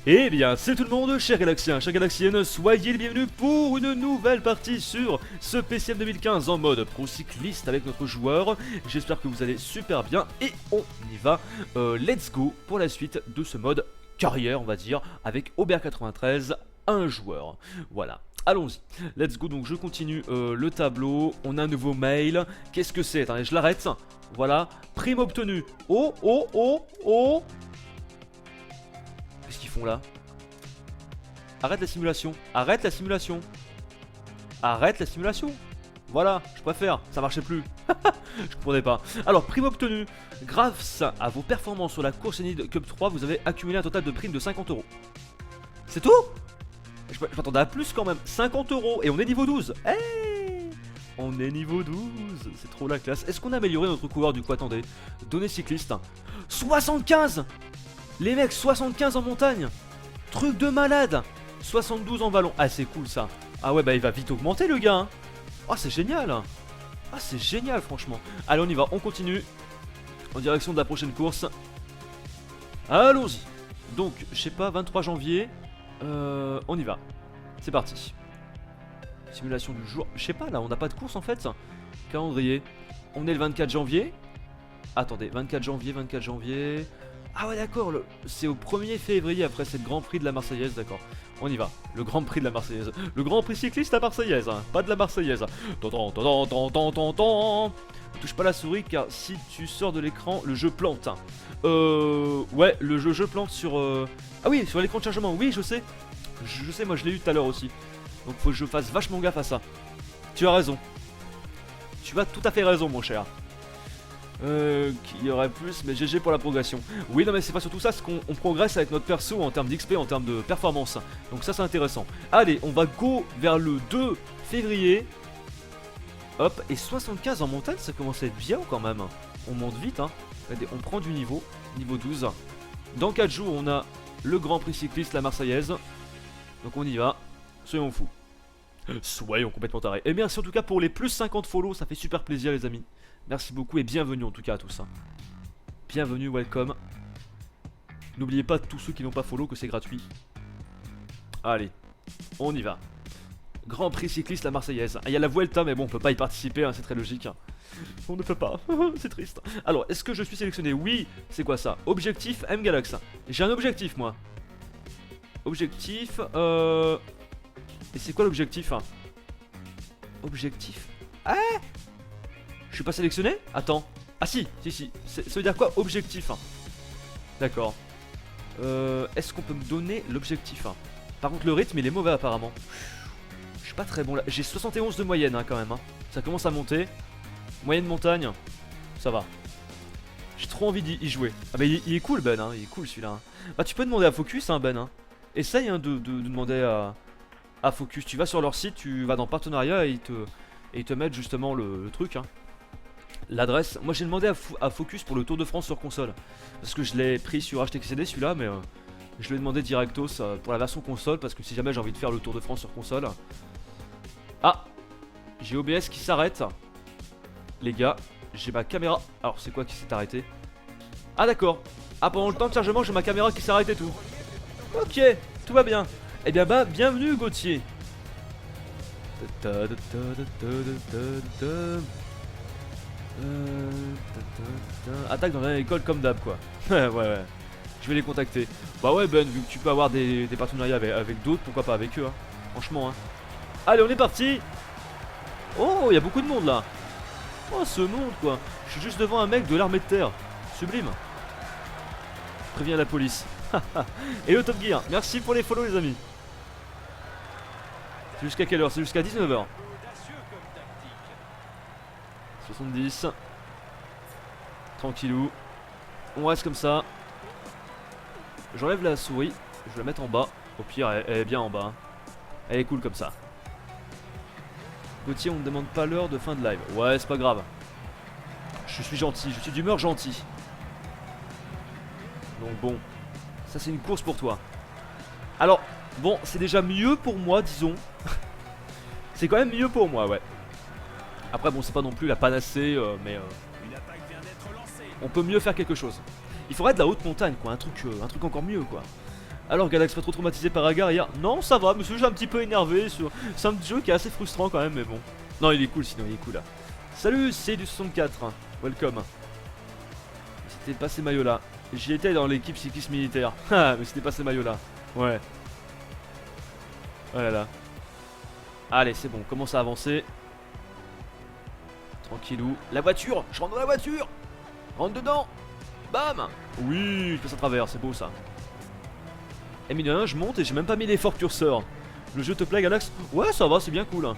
Eh bien, c'est tout le monde, chers Galaxiens, chers Galaxiennes, soyez les bienvenus pour une nouvelle partie sur ce PCM 2015 en mode pro cycliste avec notre joueur. J'espère que vous allez super bien et on y va. Let's go pour la suite de ce mode carrière, on va dire, avec Aubert 93, un joueur. Voilà. Allons-y, let's go, donc je continue le tableau, on a un nouveau mail, qu'est-ce que c'est? Attendez, je l'arrête, voilà, prime obtenue, oh. Qu'est-ce qu'ils font là? Arrête la simulation. Arrête la simulation. Arrête la simulation. Voilà, je préfère. Ça marchait plus. Je comprenais pas. Alors, prime obtenue. Grâce à vos performances sur la course Enid Cup 3, vous avez accumulé un total de primes de 50€. C'est tout? Je m'attendais à plus quand même. 50€. Et on est niveau 12. Hey, on est niveau 12. C'est trop la classe. Est-ce qu'on a amélioré notre coureur du coup? Attendez. Données cyclistes. 75. Les mecs, 75 en montagne. Truc de malade. 72 en vallon. Ah, c'est cool ça. Ah ouais, bah il va vite augmenter le gars, hein. Oh, c'est génial. Ah, c'est génial franchement. Allez, on y va, on continue en direction de la prochaine course. Allons-y. Donc, je sais pas, 23 janvier. On y va. C'est parti. Simulation du jour. Je sais pas, là, on n'a pas de course en fait. Calendrier. On est le 24 janvier. Attendez, 24 janvier. Ah ouais, d'accord, c'est au 1er février après cette Grand Prix de la Marseillaise, d'accord. On y va, le Grand Prix de la Marseillaise. Le Grand Prix cycliste à Marseillaise, hein, pas de la Marseillaise. Touche pas la souris car si tu sors de l'écran, le jeu plante. Ouais, le jeu plante sur... Ah oui, sur l'écran de chargement, oui, je sais. Je sais, moi je l'ai eu tout à l'heure aussi. Donc faut que je fasse vachement gaffe à ça. Tu as raison. Tu as tout à fait raison, mon cher. Qu'il y aurait plus, mais GG pour la progression. Oui, non, mais c'est pas surtout ça, c'est qu'on progresse avec notre perso en termes d'XP, en termes de performance. Donc ça, c'est intéressant. Allez, on va go vers le 2 février. Hop, et 75 en montagne, ça commence à être bien quand même. On monte vite, hein. Regardez, on prend du niveau 12. Dans 4 jours, on a le Grand Prix cycliste, la Marseillaise. Donc on y va, soyons fous. Soyons complètement tarés. Et merci en tout cas pour les plus 50 follow, ça fait super plaisir les amis. Merci beaucoup et bienvenue en tout cas à tous. Bienvenue, welcome. N'oubliez pas tous ceux qui n'ont pas follow que c'est gratuit. Allez, on y va. Grand Prix cycliste la Marseillaise. Ah, il y a la Vuelta mais bon on peut pas y participer, hein, c'est très logique. On ne peut pas, c'est triste. Alors, est-ce que je suis sélectionné? Oui, c'est quoi ça? Objectif M-Galax. J'ai un objectif moi. Objectif, Et c'est quoi l'objectif? Objectif. Ah, je suis pas sélectionné? Attends. Ah si. Ça veut dire quoi objectif? D'accord. Est-ce qu'on peut me donner l'objectif? Par contre le rythme il est mauvais apparemment. Je suis pas très bon là. J'ai 71 de moyenne quand même. Ça commence à monter. Moyenne montagne. Ça va. J'ai trop envie d'y jouer. Ah bah il est cool Ben, il est cool celui-là. Bah tu peux demander à Focus Ben. Essaye de demander à Focus. Tu vas sur leur site, tu vas dans partenariat et ils te mettent justement le truc. L'adresse, moi j'ai demandé à Focus pour le Tour de France sur console. Parce que je l'ai pris sur HTXCD celui-là, mais je lui ai demandé directos pour la version console. Parce que si jamais j'ai envie de faire le Tour de France sur console. Ah, j'ai OBS qui s'arrête. Les gars, j'ai ma caméra. Alors c'est quoi qui s'est arrêté? Ah d'accord. Ah, pendant le temps de chargement j'ai ma caméra qui s'arrête et tout. Ok, tout va bien. Eh bien bah, bienvenue Gauthier. Attaque dans une école comme d'hab quoi. Ouais. Je vais les contacter. Bah ouais Ben, vu que tu peux avoir des partenariats avec d'autres, pourquoi pas avec eux franchement Allez on est parti. Oh il y a beaucoup de monde là. Oh ce monde quoi. Je suis juste devant un mec de l'armée de terre. Sublime. Préviens la police. Et le Top Gear. Merci pour les follow les amis. C'est jusqu'à quelle heure? C'est jusqu'à 19h. 70. Tranquillou. On reste comme ça. J'enlève la souris. Je vais la mettre en bas. Au pire elle est bien en bas. Elle est cool comme ça. Gauthier on ne demande pas l'heure de fin de live. Ouais c'est pas grave. Je suis gentil. Je suis d'humeur gentil. Donc bon. Ça c'est une course pour toi. Alors bon c'est déjà mieux pour moi disons. C'est quand même mieux pour moi ouais. Après bon c'est pas non plus la panacée mais on peut mieux faire quelque chose. Il faudrait de la haute montagne quoi, un truc encore mieux quoi. Alors Galax, pas trop traumatisé par Agar hier? Non, ça va, monsieur, j'ai un petit peu énervé. C'est un petit jeu qui est assez frustrant quand même, mais bon. Non, il est cool sinon, il est cool là. Salut, c'est du 64. Welcome. C'était pas ces maillots là. J'y étais dans l'équipe cycliste militaire. Ah, mais c'était pas ces maillots là. Ouais. Oh là là. Allez, c'est bon, on commence à avancer. Tranquillou. La voiture, je rentre dans la voiture. Rentre dedans. Bam. Oui, je passe à travers, c'est beau ça. Et mine de rien, je monte et j'ai même pas mis l'effort curseur. Le jeu te plaît, Galax? Ouais, ça va, c'est bien cool.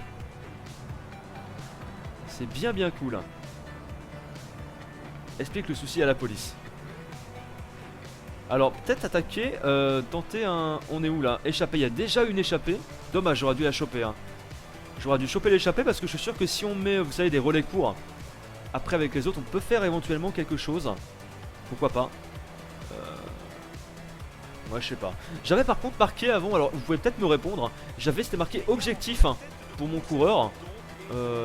C'est bien cool. Explique le souci à la police. Alors, peut-être attaquer, tenter un... On est où là? Échappée, il y a déjà une échappée. Dommage, j'aurais dû la choper. Hein. J'aurais dû choper l'échappée parce que je suis sûr que si on met, vous savez, des relais courts, après avec les autres, on peut faire éventuellement quelque chose. Pourquoi pas? Ouais, je sais pas. J'avais par contre marqué avant, alors vous pouvez peut-être me répondre. C'était marqué objectif pour mon coureur.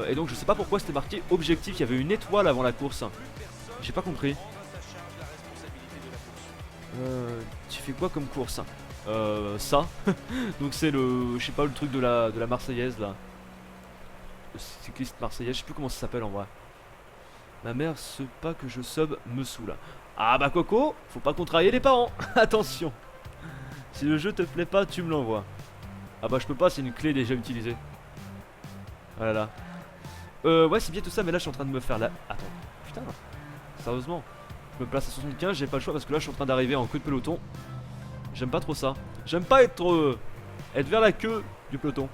Et donc je sais pas pourquoi c'était marqué objectif. Il y avait une étoile avant la course. J'ai pas compris. Tu fais quoi comme course? Ça. Donc c'est le, je sais pas, le truc de la Marseillaise là. Le cycliste marseillais, je sais plus comment ça s'appelle en vrai. Ma mère, ce pas que je sub me saoule. Ah bah Coco, faut pas contrarier les parents. Attention. Si le jeu te plaît pas, tu me l'envoies. Ah bah je peux pas, c'est une clé déjà utilisée. Voilà. Ouais, c'est bien tout ça, mais là je suis en train de me faire la... Attends, putain. Sérieusement. Je me place à 75, j'ai pas le choix parce que là je suis en train d'arriver en queue de peloton. J'aime pas trop ça. J'aime pas être vers la queue du peloton.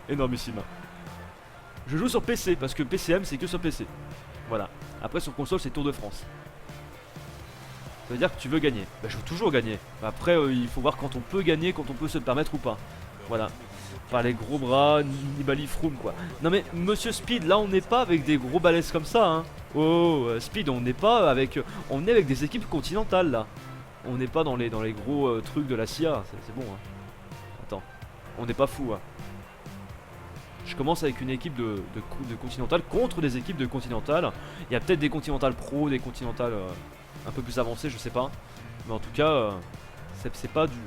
Énormissime. Je joue sur PC parce que PCM c'est que sur PC. Voilà. Après sur console c'est Tour de France. Ça veut dire que tu veux gagner. Bah je veux toujours gagner. Après il faut voir quand on peut gagner, quand on peut se le permettre ou pas. Voilà. Pas les gros bras, Nibali Froome quoi. Non mais monsieur Speed, là on n'est pas avec des gros balaises comme ça hein. Oh Speed, on n'est pas avec... On est avec des équipes continentales là. On n'est pas dans les gros trucs de la CIA, c'est bon hein. Attends, on n'est pas fou hein. Je commence avec une équipe de continental contre des équipes de continental. Il y a peut-être des continentales pro, des continentales un peu plus avancées, je sais pas. Mais en tout cas, c'est pas du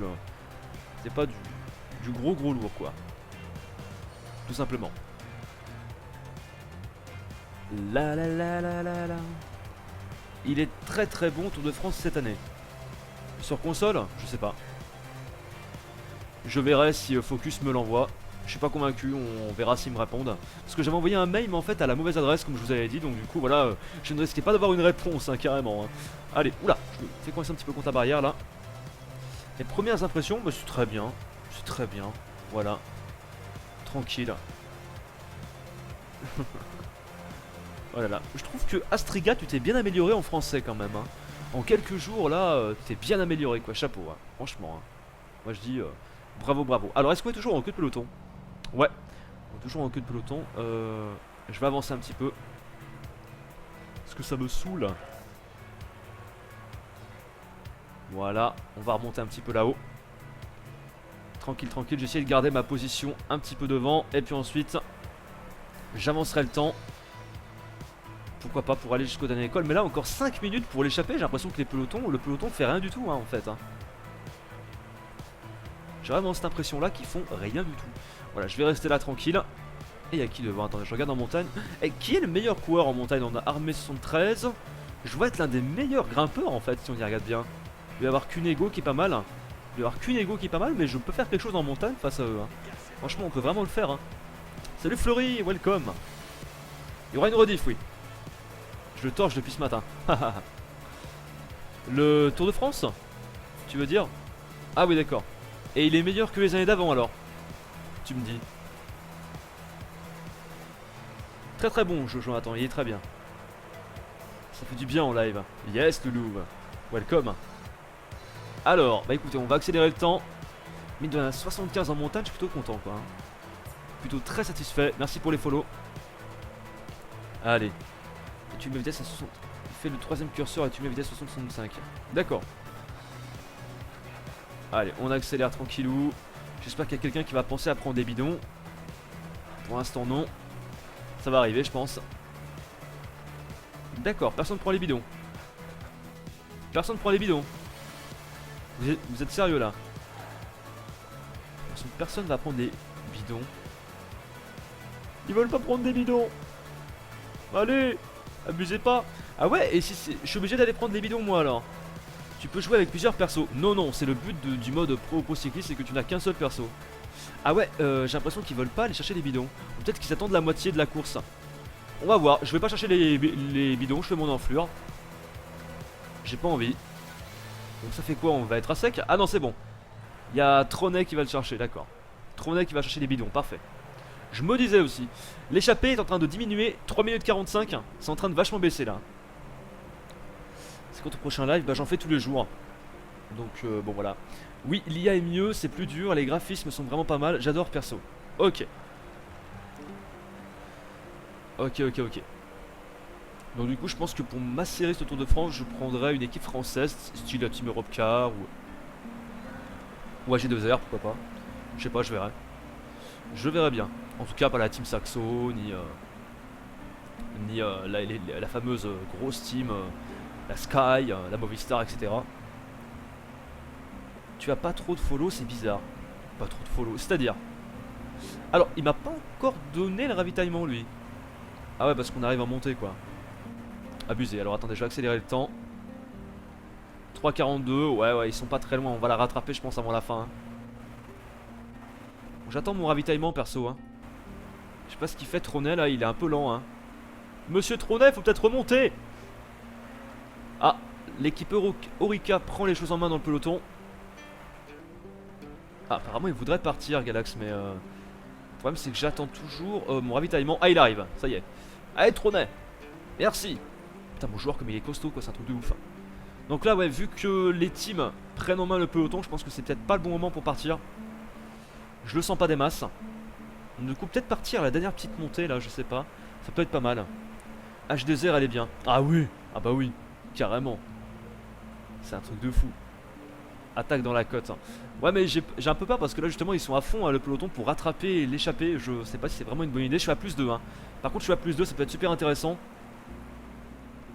gros lourd quoi. Tout simplement. La. Il est très bon Tour de France cette année. Sur console, je sais pas. Je verrai si Focus me l'envoie. Je suis pas convaincu, on verra s'ils me répondent. Parce que j'avais envoyé un mail mais en fait à la mauvaise adresse comme je vous avais dit. Donc du coup voilà, je ne risquais pas d'avoir une réponse hein, carrément hein. Allez, oula, je me fais coincer un petit peu contre la barrière là. Les premières impressions, bah, c'est très bien. C'est très bien, voilà. Tranquille. Oh là là, je trouve que Astriga tu t'es bien amélioré en français quand même hein. En quelques jours là, tu t'es bien amélioré quoi, chapeau hein. Franchement hein. Moi je dis bravo. Alors est-ce qu'on est toujours en queue de peloton? Ouais, on est toujours en queue de peloton. Je vais avancer un petit peu. Parce que ça me saoule. Voilà, on va remonter un petit peu là-haut. Tranquille, j'essaie de garder ma position un petit peu devant. Et puis ensuite, j'avancerai le temps. Pourquoi pas pour aller jusqu'au dernier école. Mais là encore 5 minutes pour l'échapper. J'ai l'impression que le peloton fait rien du tout hein, en fait hein. J'ai vraiment cette impression là qu'ils font rien du tout. Voilà, je vais rester là tranquille. Et il y a qui devant? Attendez, je regarde en montagne. Et qui est le meilleur coureur en montagne? On a Armé 73. Je dois être l'un des meilleurs grimpeurs en fait si on y regarde bien. Il va y avoir Cunego qui est pas mal. Mais je peux faire quelque chose en montagne face à eux hein. Franchement on peut vraiment le faire hein. Salut Fleury, welcome. Il y aura une rediff, oui. Je le torche depuis ce matin. Le Tour de France, tu veux dire? Ah oui d'accord. Et il est meilleur que les années d'avant alors? Tu me dis. Très bon jeu Jonathan, il est très bien. Ça fait du bien en live. Yes loulou. Welcome. Alors, bah écoutez, on va accélérer le temps. Mine de 75 en montagne, je suis plutôt content quoi. Plutôt très satisfait. Merci pour les follow. Allez. Et tu mets vitesse à 60. Il fait le troisième curseur et tu mets vitesse à 65. D'accord. Allez, on accélère tranquillou. J'espère qu'il y a quelqu'un qui va penser à prendre des bidons. Pour l'instant non. Ça va arriver je pense. D'accord, personne prend les bidons. Vous êtes sérieux là? Personne va prendre des bidons. Ils veulent pas prendre des bidons. Allez, abusez pas. Ah ouais, et si je suis obligé d'aller prendre les bidons moi alors. Tu peux jouer avec plusieurs persos. Non, non, c'est le but du mode pro cycliste, c'est que tu n'as qu'un seul perso. Ah ouais, j'ai l'impression qu'ils veulent pas aller chercher les bidons. Ou peut-être qu'ils attendent la moitié de la course. On va voir, je vais pas chercher les bidons, je fais mon enflure. J'ai pas envie. Donc ça fait quoi? On va être à sec? Ah non, c'est bon. Il y a Tronet qui va le chercher, d'accord. Tronet qui va chercher les bidons, parfait. Je me disais aussi, l'échappée est en train de diminuer, 3 minutes 45, c'est en train de vachement baisser là. C'est quand au prochain live, bah j'en fais tous les jours. Donc bon voilà. Oui, l'IA est mieux, c'est plus dur, les graphismes sont vraiment pas mal, j'adore perso. Ok. Ok. Donc du coup je pense que pour m'assurer ce Tour de France, je prendrais une équipe française, style la Team Europcar ou AG2R, pourquoi pas. Je sais pas, je verrai. Je verrai bien. En tout cas pas la Team Saxo, ni la fameuse grosse team, la Sky, la Movistar, etc. Tu as pas trop de follow, c'est bizarre. Pas trop de follow, c'est-à-dire. Alors, il m'a pas encore donné le ravitaillement lui. Ah ouais, parce qu'on arrive à monter quoi. Abusé, alors attendez, je vais accélérer le temps. 3,42, ouais, ils sont pas très loin, on va la rattraper je pense avant la fin. Hein. Bon, j'attends mon ravitaillement perso. Hein. Je sais pas ce qu'il fait Tronet là, il est un peu lent. Hein. Monsieur Tronet, faut peut-être remonter. Ah, l'équipe Orica prend les choses en main dans le peloton. Ah, apparemment il voudrait partir Galax, mais le problème c'est que j'attends toujours mon ravitaillement. Ah, il arrive, ça y est. Allez Tronet, merci. Putain, mon joueur comme il est costaud quoi, c'est un truc de ouf. Donc là ouais, vu que les teams prennent en main le peloton, je pense que c'est peut-être pas le bon moment pour partir. Je le sens pas des masses. Du coup peut-être partir à la dernière petite montée là, je sais pas. Ça peut être pas mal. H2R elle est bien. Ah oui, ah bah oui, carrément. C'est un truc de fou. Attaque dans la côte. Ouais mais j'ai un peu peur parce que là justement ils sont à fond le peloton pour rattraper l'échappée. Je sais pas si c'est vraiment une bonne idée. Je suis à plus 2 hein. Par contre je suis à plus 2, ça peut être super intéressant.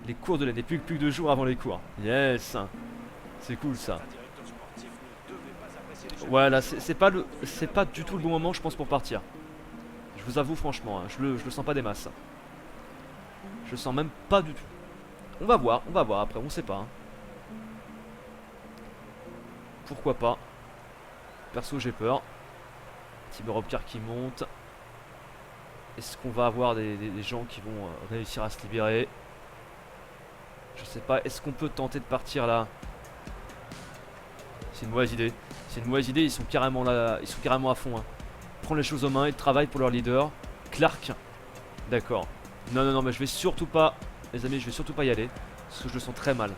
Les cours de l'année, plus que 2 jours avant les cours. Yes. C'est cool ça. Voilà, c'est pas du tout le bon moment je pense pour partir. Je vous avoue franchement, hein, je le sens pas des masses. Je le sens même pas du tout. On va voir après, on sait pas. Hein. Pourquoi pas. Perso j'ai peur. Team Europcar qui monte. Est-ce qu'on va avoir des gens qui vont réussir à se libérer? Je sais pas, est-ce qu'on peut tenter de partir là? C'est une mauvaise idée. C'est une mauvaise idée, ils sont carrément là, ils sont carrément à fond. Hein. Prendre les choses aux mains, ils travaillent pour leur leader. Clark. D'accord. Non, mais je vais surtout pas, les amis, je vais surtout pas y aller. Parce que je le sens très mal.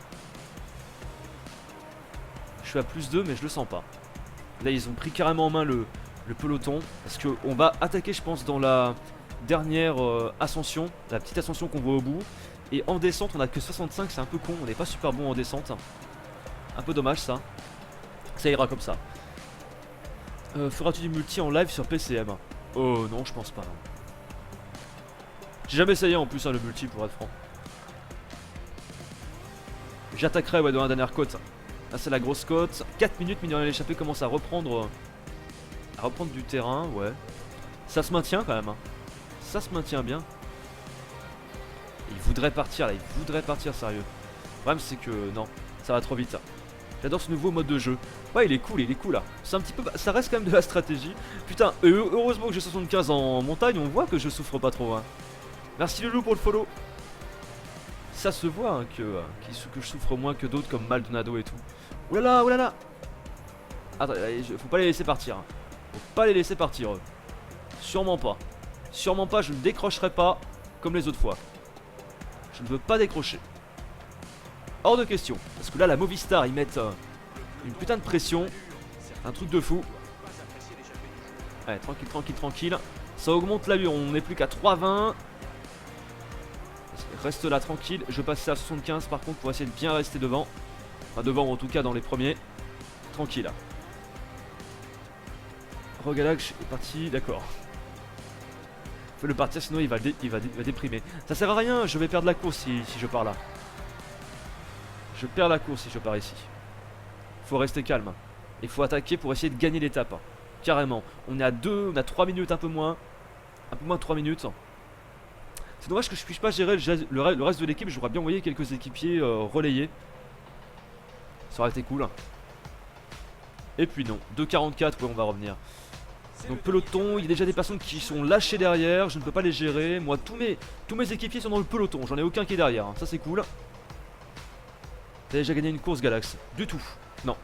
Je suis à plus 2, mais je le sens pas. Là, ils ont pris carrément en main le peloton. Parce qu'on va attaquer, je pense, dans la dernière ascension. La petite ascension qu'on voit au bout. Et en descente, on a que 65, c'est un peu con. On n'est pas super bon en descente. Un peu dommage, ça. Ça ira comme ça. Feras-tu du multi en live sur PCM? Oh non, je pense pas. J'ai jamais essayé en plus le multi pour être franc. J'attaquerai ouais, dans la dernière côte. Là c'est la grosse côte. 4 minutes, mais dans l'échappée commence à reprendre du terrain, ouais. Ça se maintient quand même. Hein. Ça se maintient bien. Il voudrait partir là, il voudrait partir sérieux. Le problème c'est que non, ça va trop vite. J'adore ce nouveau mode de jeu. Ouais, il est cool là. C'est un petit peu, ça reste quand même de la stratégie. Putain, heureusement que j'ai 75 en montagne, on voit que je souffre pas trop. Hein. Merci Loulou pour le follow. Ça se voit hein, que je souffre moins que d'autres comme Maldonado et tout. Oulala, oulala. Attends, faut pas les laisser partir. Hein. Faut pas les laisser partir. Sûrement pas. Sûrement pas, je ne décrocherai pas comme les autres fois. Je ne veux pas décrocher. Hors de question. Parce que là, la Movistar, ils mettent une putain de pression. Un truc de fou. Allez, tranquille. Ça augmente l'allure, on n'est plus qu'à 3,20. Reste là tranquille. Je passe à 75 par contre pour essayer de bien rester devant. Enfin devant en tout cas dans les premiers. Tranquille. Rogalax est parti, d'accord. Faut le partir sinon il va déprimer. Ça sert à rien, je vais perdre la course si je pars là. Je perds la course si je pars ici. faut rester calme. Il faut attaquer pour essayer de gagner l'étape. Carrément. On est à 2, on a 3 minutes, un peu moins de 3 minutes. C'est dommage que je puisse pas gérer le reste de l'équipe. J'aurais bien envoyé quelques équipiers relayés. Ça aurait été cool. Et puis non, 2,44, ouais, on va revenir. Donc peloton, il y a déjà des personnes qui sont lâchées derrière. Je ne peux pas les gérer. Moi, tous mes équipiers sont dans le peloton. J'en ai aucun qui est derrière, hein. Ça c'est cool. T'as déjà gagné une course Galax? Du tout. Non.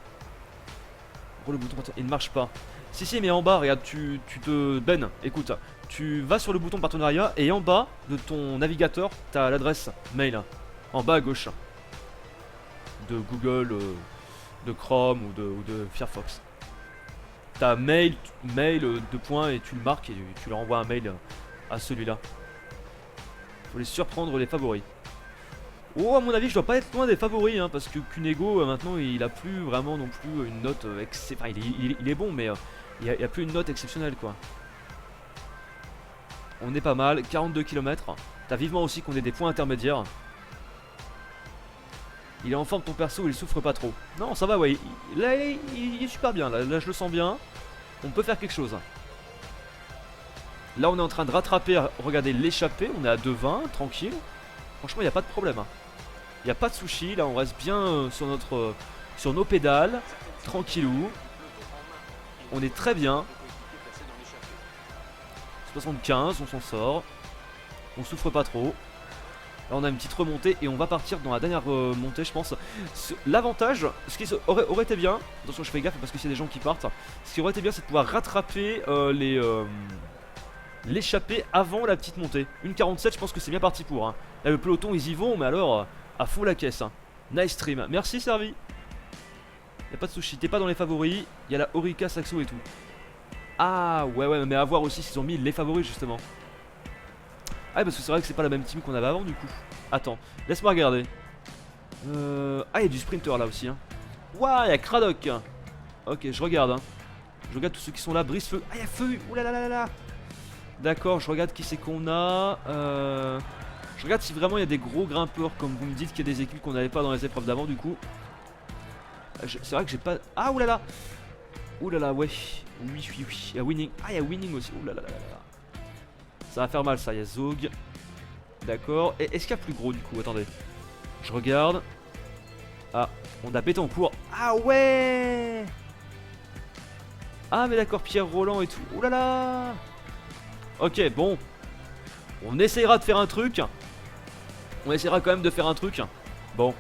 Oh, le bouton, il ne marche pas. Si, mais en bas, regarde, tu te... Ben, écoute, tu vas sur le bouton partenariat et en bas de ton navigateur, t'as l'adresse mail. En bas à gauche. De Google, de Chrome ou de Firefox. T'as mail, deux points, et tu le marques et tu leur envoies un mail à celui-là. Faut les surprendre, les favoris. Oh, à mon avis, je dois pas être loin des favoris, hein, parce que Cunego, maintenant, il a plus vraiment non plus une note enfin, il est bon, mais il y a plus une note exceptionnelle, quoi. On est pas mal, 42 km. T'as vivement aussi qu'on ait des points intermédiaires. Il est en forme ton perso, il souffre pas trop. Non, ça va, ouais. Là, il est super bien, là, je le sens bien. On peut faire quelque chose. Là, on est en train de rattraper, regardez, l'échappée. On est à 2,20, tranquille. Franchement, il n'y a pas de problème. Il n'y a pas de sushi, là, on reste bien sur nos pédales. Tranquillou. On est très bien. 75, on s'en sort. On souffre pas trop. Là on a une petite remontée et on va partir dans la dernière montée, je pense. L'avantage, ce qui aurait été bien, attention je fais gaffe parce que s'il y a des gens qui partent, ce qui aurait été bien c'est de pouvoir rattraper l'échappée avant la petite montée. Une 47, je pense que c'est bien parti pour, hein. Là le peloton ils y vont, mais alors à fond la caisse, hein. Nice stream, merci Servi. Y'a pas de sushi, t'es pas dans les favoris. Il y a la Orica, Saxo et tout. Ah ouais, mais à voir aussi s'ils ont mis les favoris justement. Ah parce que c'est vrai que c'est pas la même team qu'on avait avant du coup. Attends, laisse-moi regarder. Ah, il y a du sprinter là aussi, hein. Ouah, il y a Cradock. Ok, je regarde, hein. Je regarde tous ceux qui sont là. Brise-feu. Ah, il y a Feu. Ouh là là là là. D'accord, je regarde qui c'est qu'on a. Je regarde si vraiment il y a des gros grimpeurs, comme vous me dites qu'il y a des équipes qu'on n'avait pas dans les épreuves d'avant du coup. C'est vrai que j'ai pas... Ah, ouh là là. Ouh là là, ouais. Oui. Il y a Winning. Ah, il y a Winning aussi. Ouh là là là là. Ça va faire mal ça, il y a Zog. D'accord. Et est-ce qu'il y a plus gros du coup? Attendez. Je regarde. Ah, on a Bétancourt. Ah ouais. Ah mais d'accord, Pierre Roland et tout. Ouh là là. Ok, bon. On essayera de faire un truc. On essaiera quand même de faire un truc. Bon.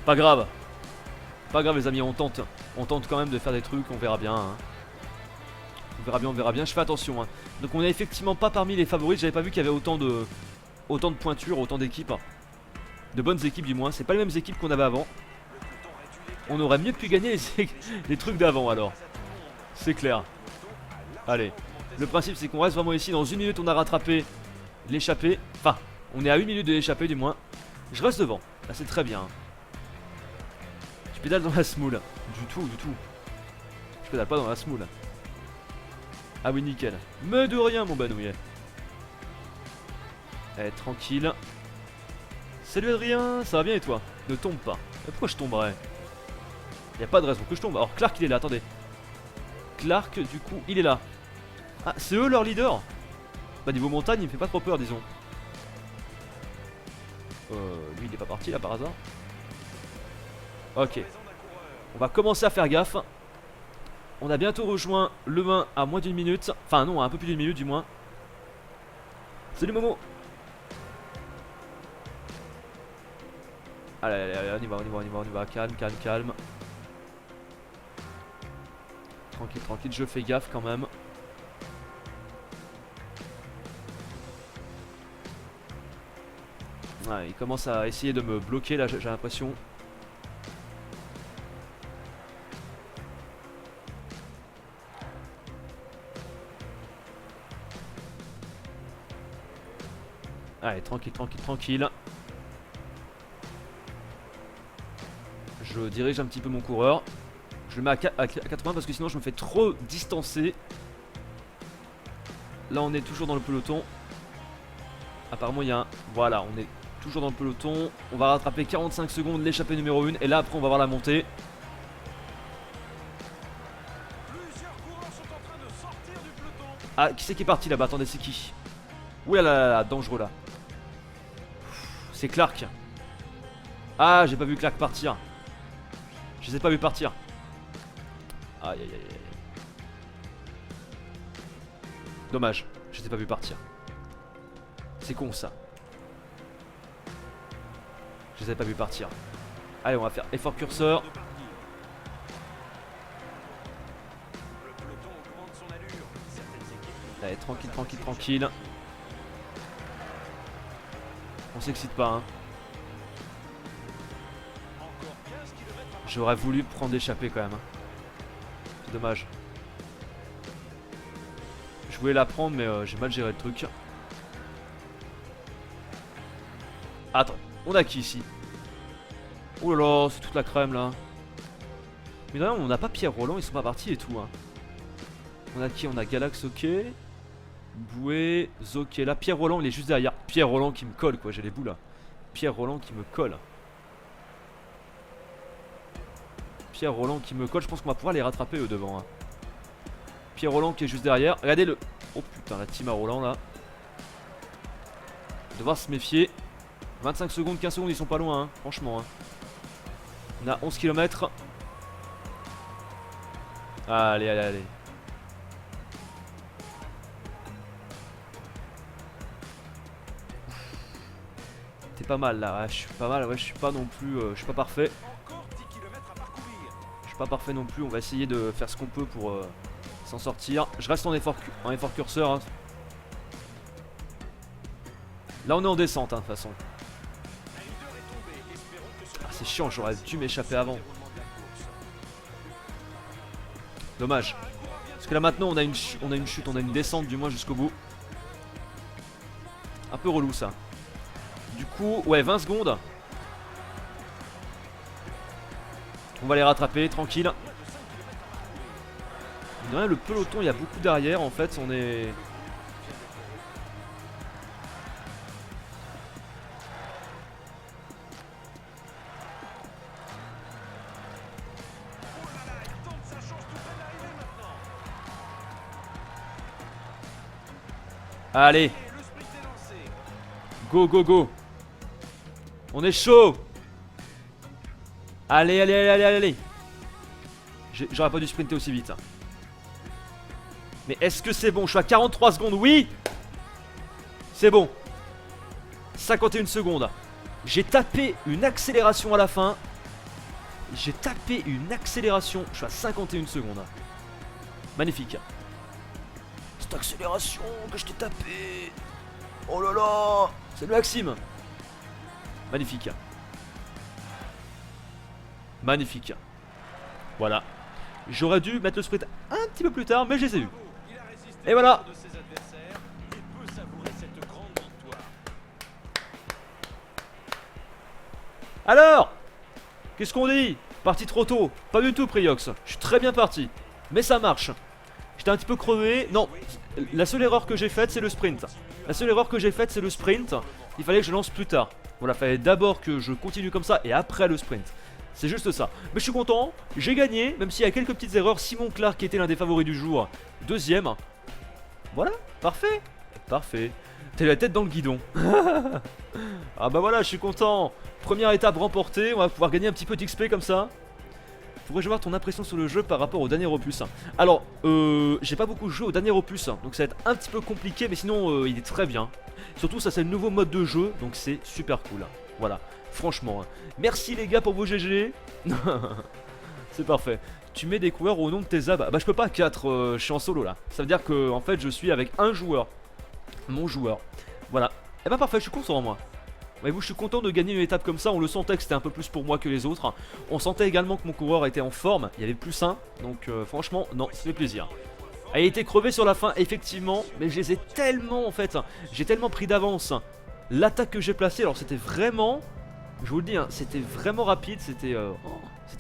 Pas grave. Pas grave les amis, on tente. On tente quand même de faire des trucs, on verra bien, hein. On verra bien, je fais attention, hein. Donc on est effectivement pas parmi les favoris. J'avais pas vu qu'il y avait autant de pointures, autant d'équipes. De bonnes équipes du moins. C'est pas les mêmes équipes qu'on avait avant. On aurait mieux pu gagner les trucs d'avant alors. C'est clair. Allez. Le principe c'est qu'on reste vraiment ici. Dans une minute on a rattrapé l'échappée. Enfin, on est à une minute de l'échappée du moins. Je reste devant. Là c'est très bien. Je pédale dans la smoule. Du tout. Je pédale pas dans la smoule. Ah oui, nickel. Mais de rien, mon banouillet. Eh, tranquille. Salut Adrien, ça va bien et toi? Ne tombe pas. Mais pourquoi je tomberais? Y a pas de raison que je tombe. Alors Clark il est là, attendez. Clark, du coup, il est là. Ah, c'est eux leur leader? Bah niveau montagne, il me fait pas trop peur, disons. Lui il est pas parti là par hasard. Ok. On va commencer à faire gaffe. On a bientôt rejoint le 20 à moins d'une minute. Enfin non, à un peu plus d'une minute du moins. Salut Momo. Allez, on y va. Calme. Tranquille, je fais gaffe quand même. Ouais, il commence à essayer de me bloquer là, j'ai l'impression. Allez, tranquille. Je dirige un petit peu mon coureur. Je le mets à 80 parce que sinon je me fais trop distancer. Là on est toujours dans le peloton. Apparemment il y a un... Voilà, on est toujours dans le peloton. On va rattraper 45 secondes l'échappée numéro 1. Et là après on va voir la montée. Ah, qui c'est qui est parti là-bas? Attendez, c'est qui? Ouh là là là, dangereux là. C'est Clark. Ah, j'ai pas vu Clark partir. Je les ai pas vu partir. Aïe aïe aïe aïe. Dommage, je les ai pas vu partir. C'est con ça. Je les ai pas vu partir. Allez, on va faire effort curseur. Allez, tranquille, tranquille, tranquille. On s'excite pas, hein. J'aurais voulu prendre l'échappée quand même, hein. C'est dommage. Je voulais la prendre, mais j'ai mal géré le truc. Attends, on a qui ici? Oh là là, c'est toute la crème là. Mais non, on n'a pas Pierre Roland, ils sont pas partis et tout, hein. On a qui? On a Galax, ok. Boué, Zoké là. Pierre Roland, il est juste derrière. Pierre Roland qui me colle, quoi, j'ai les bouts là. Pierre Roland qui me colle. Pierre Roland qui me colle, je pense qu'on va pouvoir les rattraper eux devant, hein. Pierre Roland qui est juste derrière. Regardez le... Oh putain, la team à Roland là. Devoir se méfier. 25 secondes, 15 secondes, ils sont pas loin, hein, franchement, hein. On a 11 km. Allez, allez, allez. T'es pas mal là, ouais, je suis pas mal, ouais, je suis pas non plus, je suis pas parfait. Je suis pas parfait non plus, on va essayer de faire ce qu'on peut pour s'en sortir. Je reste en effort curseur, hein. Là on est en descente, hein, de toute façon. Ah, c'est chiant, j'aurais dû m'échapper avant. Dommage. Parce que là maintenant on a une chute, on a une descente du moins jusqu'au bout. Un peu relou ça. Du coup, ouais, 20 secondes. On va les rattraper, tranquille. Le peloton, il y a beaucoup derrière en fait, on est... Allez. Go, go, go. On est chaud. Allez, allez, allez, allez, allez. J'aurais pas dû sprinter aussi vite. Mais est-ce que c'est bon? Je suis à 43 secondes, oui. C'est bon. 51 secondes. J'ai tapé une accélération à la fin. J'ai tapé une accélération. Je suis à 51 secondes. Magnifique. Cette accélération que je t'ai tapé. Oh là là. Salut Maxime. Magnifique. Magnifique. Voilà. J'aurais dû mettre le sprint un petit peu plus tard, mais je les ai eu. Et voilà. Alors, qu'est-ce qu'on dit? Parti trop tôt? Pas du tout, Priox. Je suis très bien parti. Mais ça marche. J'étais un petit peu crevé. Non, la seule erreur que j'ai faite, c'est le sprint. La seule erreur que j'ai faite, c'est le sprint. Il fallait que je lance plus tard. Voilà, il fallait d'abord que je continue comme ça et après le sprint. C'est juste ça. Mais je suis content, j'ai gagné, même s'il y a quelques petites erreurs. Simon Clark était l'un des favoris du jour, deuxième. Voilà, parfait. Parfait. T'as la tête dans le guidon. Ah bah voilà, je suis content. Première étape remportée, on va pouvoir gagner un petit peu d'XP comme ça. Pourrais-je avoir ton impression sur le jeu par rapport au dernier opus? Alors, j'ai pas beaucoup joué au dernier opus, donc ça va être un petit peu compliqué, mais sinon il est très bien. Surtout ça c'est le nouveau mode de jeu, donc c'est super cool. Voilà, franchement. Merci les gars pour vos GG. C'est parfait. Tu mets des coureurs au nom de tes abs. Bah je peux pas 4, je suis en solo là. Ça veut dire que en fait je suis avec un joueur. Mon joueur. Voilà. Et bah parfait, je suis content moi. Voyez-vous, je suis content de gagner une étape comme ça. On le sentait que c'était un peu plus pour moi que les autres. On sentait également que mon coureur était en forme. Il y avait plus un. Donc franchement, non, ça fait plaisir. Elle a été crevée sur la fin, effectivement. Mais je les ai tellement, en fait, j'ai tellement pris d'avance. L'attaque que j'ai placée, alors c'était vraiment... Je vous le dis, hein, c'était vraiment rapide. C'était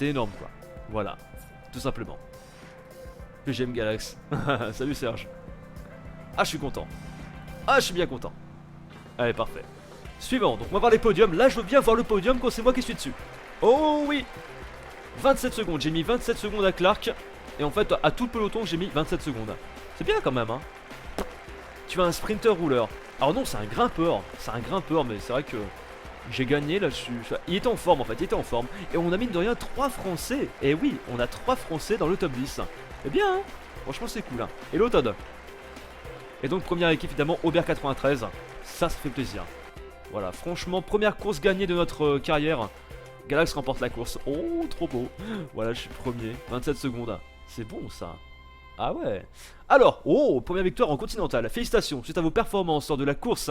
énorme, quoi. Voilà, tout simplement. J'aime Galax. Salut Serge. Ah, je suis content. Ah, je suis bien content. Allez, parfait. Suivant, donc on va voir les podiums. Là je veux bien voir le podium quand c'est moi qui suis dessus. Oh oui. 27 secondes, j'ai mis 27 secondes à Clark. Et en fait à tout le peloton j'ai mis 27 secondes. C'est bien quand même hein. Tu as un sprinter rouleur. Alors non, c'est un grimpeur. C'est un grimpeur, mais c'est vrai que j'ai gagné là-dessus. Il était en forme en fait, il était en forme. Et on a mine de rien 3 Français. Et oui, on a 3 Français dans le top 10. Eh bien, hein, franchement c'est cool. Hein. Et l'automne. Et donc première équipe évidemment, Aubert 93. Ça fait plaisir. Voilà, franchement, première course gagnée de notre carrière. Galax remporte la course. Oh, trop beau. Voilà, je suis premier. 27 secondes. C'est bon ça. Ah ouais. Alors, oh, première victoire en continental. Félicitations, suite à vos performances lors de la course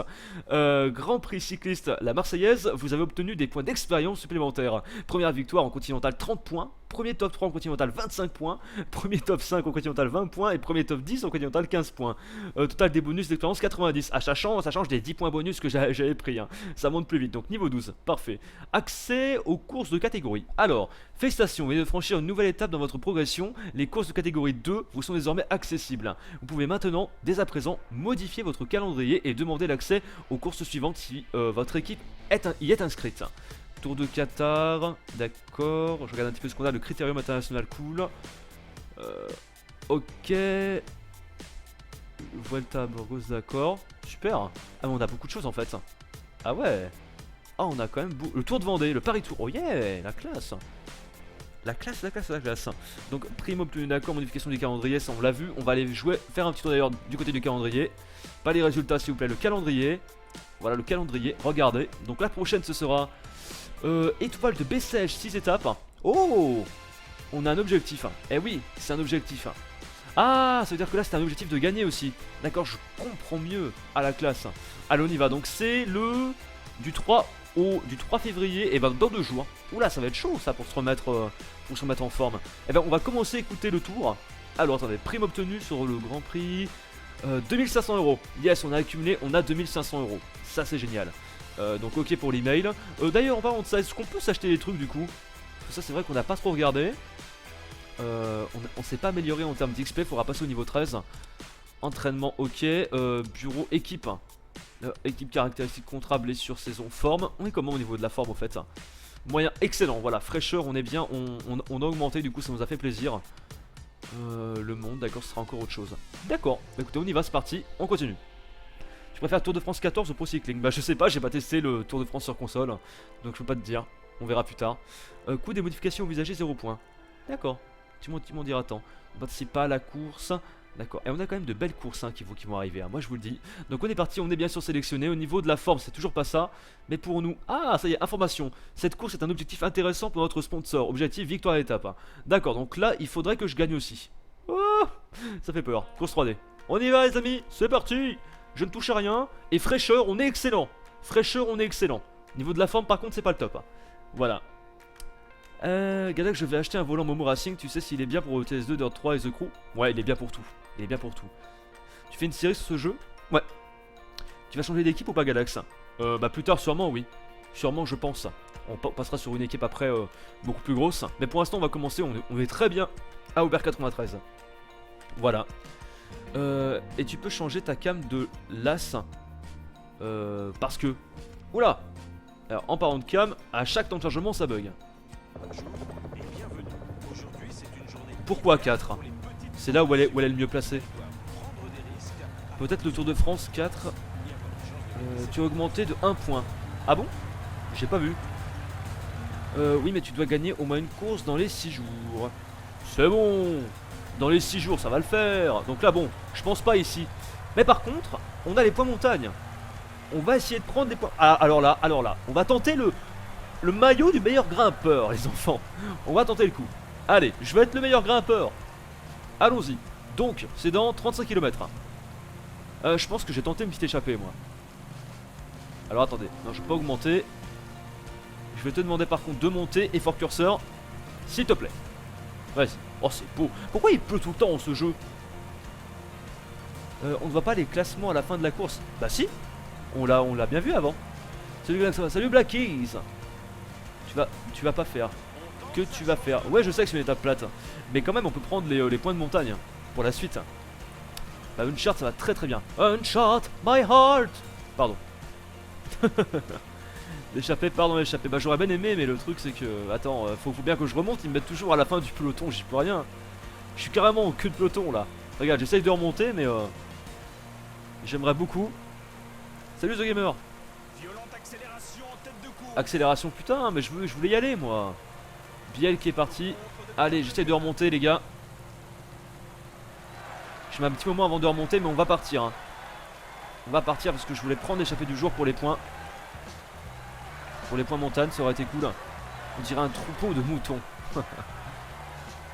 Grand Prix cycliste la Marseillaise, vous avez obtenu des points d'expérience supplémentaires. Première victoire en continental 30 points, premier top 3 en continental 25 points, premier top 5 en continental 20 points et premier top 10 en continental 15 points. Total des bonus d'expérience 90. Ah, ça change des 10 points bonus que j'avais pris. Hein. Ça monte plus vite, donc niveau 12, parfait. Accès aux courses de catégorie. Alors, félicitations, vous venez de franchir une nouvelle étape dans votre progression. Les courses de catégorie 2 vous sont désormais accessibles. Vous pouvez maintenant, dès à présent, modifier votre calendrier et demander l'accès aux courses suivantes si votre équipe y est inscrite. Tour de Qatar, d'accord. Je regarde un petit peu ce qu'on a, le critérium international cool. Ok. Vuelta à Burgos, d'accord. Super. Ah mais on a beaucoup de choses en fait. Ah ouais. Ah on a quand même le Tour de Vendée, le Paris Tour. Oh yeah, la classe. La classe. Donc prime obtenu d'accord, modification du calendrier, ça on l'a vu. On va aller jouer, faire un petit tour d'ailleurs du côté du calendrier. Pas les résultats s'il vous plaît, le calendrier. Voilà le calendrier, regardez. Donc la prochaine ce sera étoile de Bessèges, 6 étapes. Oh, on a un objectif. Eh oui, c'est un objectif. Ah, ça veut dire que là c'est un objectif de gagner aussi. D'accord, je comprends mieux. À la classe. Allez, on y va. Donc c'est le du 3 février, et ben dans 2 jours. Oula, ça va être chaud ça pour se remettre en forme. Et ben on va commencer à écouter le tour. Alors attendez, prime obtenue sur le Grand Prix. 2500 €. Yes, on a accumulé, on a 2500 €. Ça c'est génial. Donc ok pour l'email. D'ailleurs, en parlant de ça, est-ce qu'on peut s'acheter des trucs du coup? Parce que ça c'est vrai qu'on n'a pas trop regardé. On s'est pas amélioré en termes d'XP, faudra passer au niveau 13. Entraînement ok. Bureau équipe. Équipe caractéristique contrat, blessure, saison, forme. On est comment au niveau de la forme au fait? Moyen excellent, voilà, fraîcheur, on est bien, on a augmenté, du coup ça nous a fait plaisir. Le monde, d'accord, ce sera encore autre chose. D'accord, bah, écoutez, on y va, c'est parti, on continue. Tu préfères Tour de France 14 ou Pro Cycling? Bah je sais pas, j'ai pas testé le Tour de France sur console, donc je peux pas te dire, on verra plus tard. Coût des modifications envisagées 0 points. D'accord, tu m'en diras tant. On participe pas à la course. D'accord, et on a quand même de belles courses hein, qui vont arriver, hein. Moi je vous le dis. Donc on est parti, on est bien sûr sélectionné. Au niveau de la forme, c'est toujours pas ça. Mais pour nous, ah ça y est, information. Cette course est un objectif intéressant pour notre sponsor. Objectif, victoire à l'étape. Hein. D'accord, donc là, il faudrait que je gagne aussi. Oh, ça fait peur, course 3D. On y va les amis, c'est parti. Je ne touche à rien. Et fraîcheur, on est excellent. Fraîcheur, on est excellent. Niveau de la forme, par contre, c'est pas le top. Hein. Voilà. Galax, je vais acheter un volant Momo Racing. Tu sais s'il est bien pour TS2, Dirt 3 et The Crew? Ouais, il est bien pour tout. Il est bien pour tout. Tu fais une série sur ce jeu? Ouais. Tu vas changer d'équipe ou pas, Galax? Bah plus tard, sûrement, oui. Sûrement, je pense. On passera sur une équipe après beaucoup plus grosse. Mais pour l'instant, on va commencer. On est très bien à Aubert 93. Voilà. Et tu peux changer ta cam de LAS. Parce que... Oula! Alors, en parlant de cam, à chaque temps de chargement, ça bug. Pourquoi 4? C'est là où elle est le mieux placée. Peut-être le Tour de France 4. Tu as augmenté de 1 point. Ah bon? J'ai pas vu. Oui mais tu dois gagner au moins une course dans les 6 jours. C'est bon. Dans les 6 jours ça va le faire. Donc là bon, je pense pas ici. Mais par contre, on a les points montagne. On va essayer de prendre des points. Ah alors là, on va tenter le maillot du meilleur grimpeur les enfants. On va tenter le coup. Allez, je vais être le meilleur grimpeur. Allons-y. Donc, c'est dans 35 km. Je pense que j'ai tenté une petite échappée, moi. Alors, attendez. Non, je vais pas augmenter. Je vais te demander, par contre, de monter. Et fort curseur. S'il te plaît. Vas-y. Oh, c'est beau. Pourquoi il pleut tout le temps en ce jeu? On ne voit pas les classements à la fin de la course. Bah si. On l'a bien vu avant. Salut Blackies. Tu vas pas faire. Que tu vas faire? Ouais, je sais que c'est une étape plate. Mais quand même, on peut prendre les points de montagne. Pour la suite. Bah, Uncharted, ça va très très bien. Uncharted, my heart. Pardon. L'échappée, pardon, l'échappée. Bah, j'aurais bien aimé, mais le truc, c'est que... Attends, faut bien que je remonte. Ils me mettent toujours à la fin du peloton, j'y peux rien. Je suis carrément en queue de peloton, là. Regarde, j'essaye de remonter, mais... J'aimerais beaucoup. Salut The Gamer. Violente accélération en tête de course. Accélération, putain, mais je voulais y aller moi. Biel qui est parti. Allez, j'essaie de remonter les gars. Je mets un petit moment avant de remonter, mais on va partir hein. On va partir parce que je voulais prendre l'échappée du jour pour les points. Pour les points montagne, ça aurait été cool. On dirait un troupeau de moutons.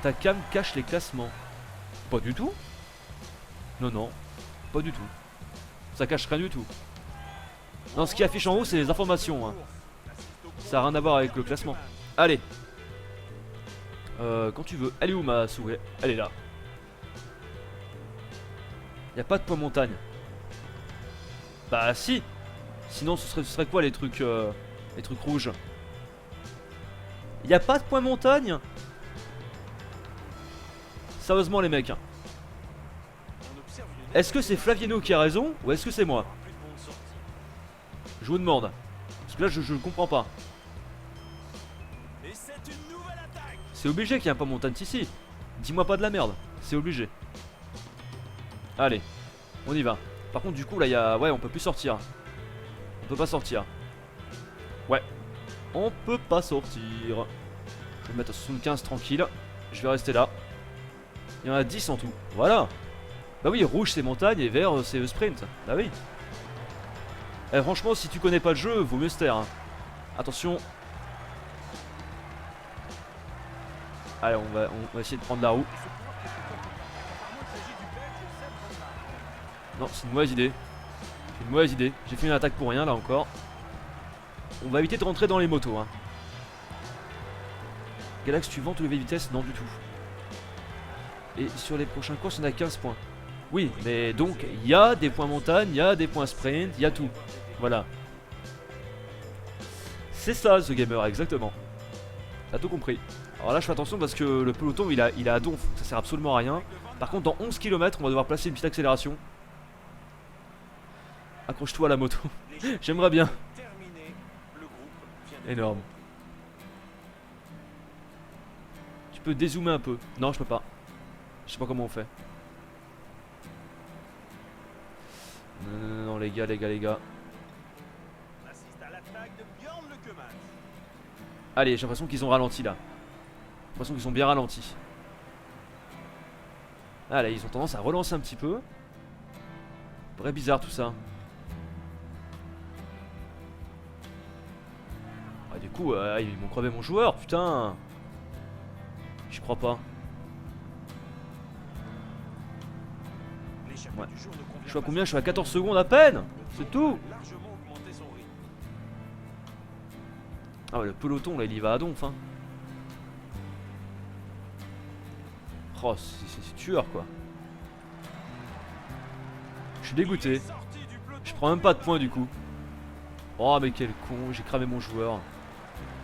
Ta cam cache les classements. Pas du tout. Non, non, pas du tout. Ça cache rien du tout. Non, ce qui affiche en haut, c'est les informations hein. Ça n'a rien à voir avec le classement. Allez. Quand tu veux. Elle est où ma souris? Elle est là. Y a pas de point montagne. Bah si. Sinon ce serait quoi les trucs rouges? Y a pas de point montagne. Sérieusement les mecs. Est-ce que c'est Flaviano qui a raison ou est-ce que c'est moi? Je vous demande. Parce que là je comprends pas. C'est obligé qu'il y ait un point montagne ici. Dis-moi pas de la merde. C'est obligé. Allez. On y va. Par contre du coup là il y a... Ouais on peut plus sortir. On peut pas sortir. Ouais. On peut pas sortir. Je vais me mettre à 75 tranquille. Je vais rester là. Il y en a 10 en tout. Voilà. Bah oui, rouge c'est montagne et vert c'est sprint. Bah oui. Eh, franchement, si tu connais pas le jeu, vaut mieux se taire. Hein. Attention. Allez, on va essayer de prendre la roue. Non, c'est une mauvaise idée. C'est une mauvaise idée. J'ai fait une attaque pour rien là encore. On va éviter de rentrer dans les motos. Hein. Galax, tu vends tous les vitesses? Non, du tout. Et sur les prochains courses, on a 15 points. Oui, mais donc, il y a des points montagne, il y a des points sprint, il y a tout. Voilà. C'est ça, The Gamer, exactement. T'as tout compris. Alors là, je fais attention parce que le peloton, il est à donf. Ça sert absolument à rien. Par contre, dans 11 km, on va devoir placer une petite accélération. Accroche-toi à la moto. J'aimerais bien. Énorme. Tu peux dézoomer un peu. Non, je peux pas. Je sais pas comment on fait. Non, les gars. Allez, j'ai l'impression qu'ils ont ralenti là. J'ai l'impression qu'ils ont bien ralenti. Ah là, ils ont tendance à relancer un petit peu. Très bizarre tout ça. Ah, du coup, ils m'ont crevé mon joueur, putain. Je crois pas. Ouais. Je suis à combien? Je suis à 14 secondes à peine. C'est tout. Ah ouais, le peloton là il y va à donf hein. Oh c'est tueur quoi. Je suis dégoûté. Je prends même pas de points du coup. Oh mais quel con, j'ai cramé mon joueur.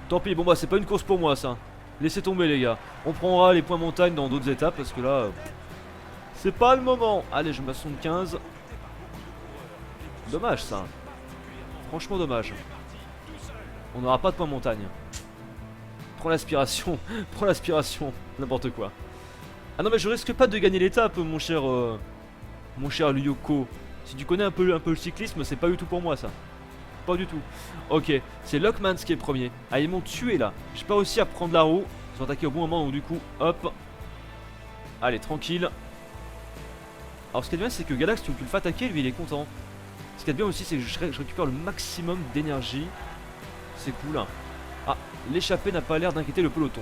Tant pis, bon bah c'est pas une course pour moi ça. Laissez tomber les gars. On prendra les points montagne dans d'autres étapes parce que là c'est pas le moment. Allez, je me mets à 75. Dommage ça. Franchement dommage. On n'aura pas de point montagne. Prends l'aspiration. Prends l'aspiration. N'importe quoi. Ah non mais je risque pas de gagner l'étape mon cher Lyoko. Si tu connais un peu le cyclisme, c'est pas du tout pour moi ça. Pas du tout. Ok, c'est Lockmans qui est premier. Ah ils m'ont tué là. J'ai pas réussi à prendre la roue. Ils ont attaqué au bon moment donc du coup hop. Allez tranquille. Alors ce qui est bien c'est que Galax tu le fais attaquer lui il est content. Ce qui est bien aussi c'est que je récupère le maximum d'énergie. C'est cool. Ah, l'échappée n'a pas l'air d'inquiéter le peloton.